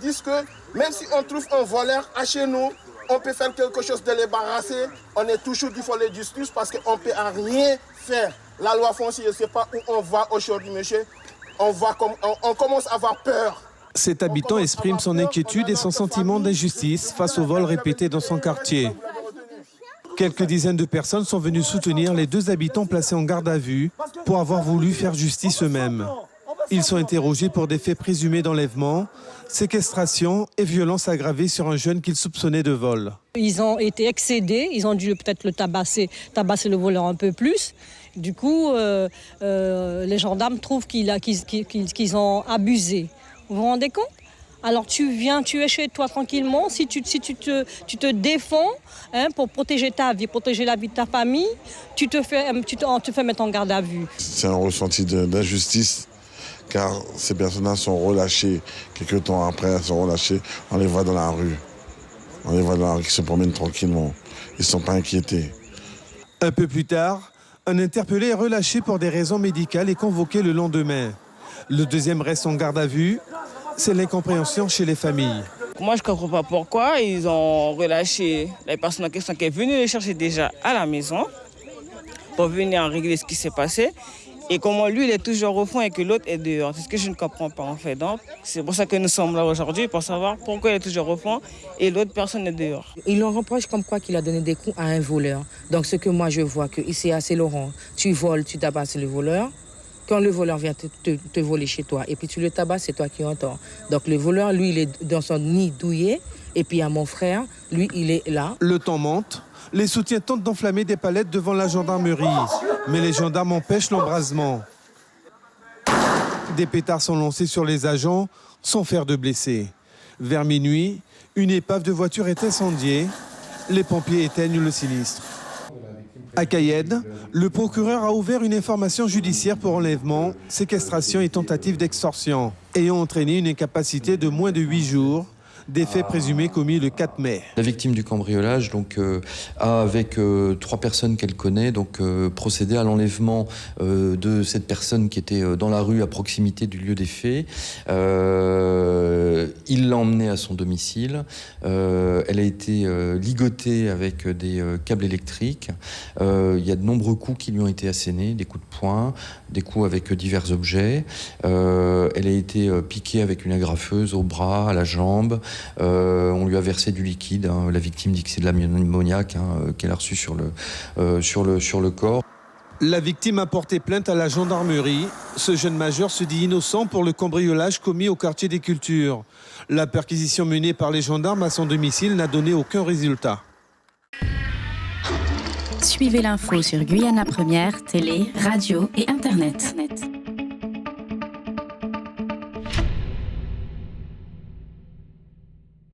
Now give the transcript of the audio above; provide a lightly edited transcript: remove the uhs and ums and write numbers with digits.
disent que même si on trouve un voleur à chez nous, on peut faire quelque chose de l'embarrasser. On est toujours du volet justice parce qu'on ne peut rien faire. La loi foncière, je ne sais pas où on va aujourd'hui, monsieur. On commence à avoir peur. Cet habitant exprime son inquiétude et son sentiment d'injustice face aux vols répétés dans son quartier. Quelques dizaines de personnes sont venues soutenir les 2 habitants placés en garde à vue pour avoir voulu faire justice eux-mêmes. Ils sont interrogés pour des faits présumés d'enlèvement, séquestration et violence aggravée sur un jeune qu'ils soupçonnaient de vol. Ils ont été excédés, ils ont dû peut-être le tabasser le voleur un peu plus. Du coup, les gendarmes trouvent qu'ils ont abusé. Vous vous rendez compte ? Alors tu es chez toi tranquillement, si tu te défends pour protéger ta vie, protéger la vie de ta famille, tu te fais mettre en garde à vue. C'est un ressenti d'injustice, car ces personnes-là sont relâchées. Quelques temps après, elles sont relâchées, on les voit dans la rue. On les voit dans la rue qui se promènent tranquillement. Ils ne sont pas inquiétés. Un peu plus tard, un interpellé est relâché pour des raisons médicales et convoqué le lendemain. Le deuxième reste en garde à vue. C'est l'incompréhension chez les familles. Moi, je ne comprends pas pourquoi ils ont relâché la personne en question qui est venue les chercher déjà à la maison pour venir régler ce qui s'est passé. Et comment lui, il est toujours au fond et que l'autre est dehors. C'est ce que je ne comprends pas en fait. Donc, c'est pour ça que nous sommes là aujourd'hui, pour savoir pourquoi il est toujours au fond et l'autre personne est dehors. Il en reproche comme quoi qu'il a donné des coups à un voleur. Donc, ce que moi je vois, que ici à Saint-Laurent, tu voles, tu tabasses le voleur. Quand le voleur vient te voler chez toi et puis tu le tabasses, c'est toi qui entends. Donc le voleur, lui, il est dans son nid douillet. Et puis à mon frère, lui, il est là. Le temps monte. Les soutiens tentent d'enflammer des palettes devant la gendarmerie. Mais les gendarmes empêchent l'embrasement. Des pétards sont lancés sur les agents sans faire de blessés. Vers minuit, une épave de voiture est incendiée. Les pompiers éteignent le sinistre. À Cayenne, le procureur a ouvert une information judiciaire pour enlèvement, séquestration et tentative d'extorsion, ayant entraîné une incapacité de moins de 8 jours, des faits présumés commis le 4 mai. La victime du cambriolage a, avec 3 personnes qu'elle connaît, procédé à l'enlèvement de cette personne qui était dans la rue à proximité du lieu des faits. Il l'a emmenée à son domicile. Elle a été ligotée avec des câbles électriques. Il y a de nombreux coups qui lui ont été assénés, des coups de poing, des coups avec divers objets. Elle a été piquée avec une agrafeuse au bras, à la jambe. On lui a versé du liquide. La victime dit que c'est de l'ammoniac qu'elle a reçu sur le corps. La victime a porté plainte à la gendarmerie. Ce jeune majeur se dit innocent pour le cambriolage commis au quartier des Cultures. La perquisition menée par les gendarmes à son domicile n'a donné aucun résultat. Suivez l'info sur Guyana Première, télé, radio et Internet.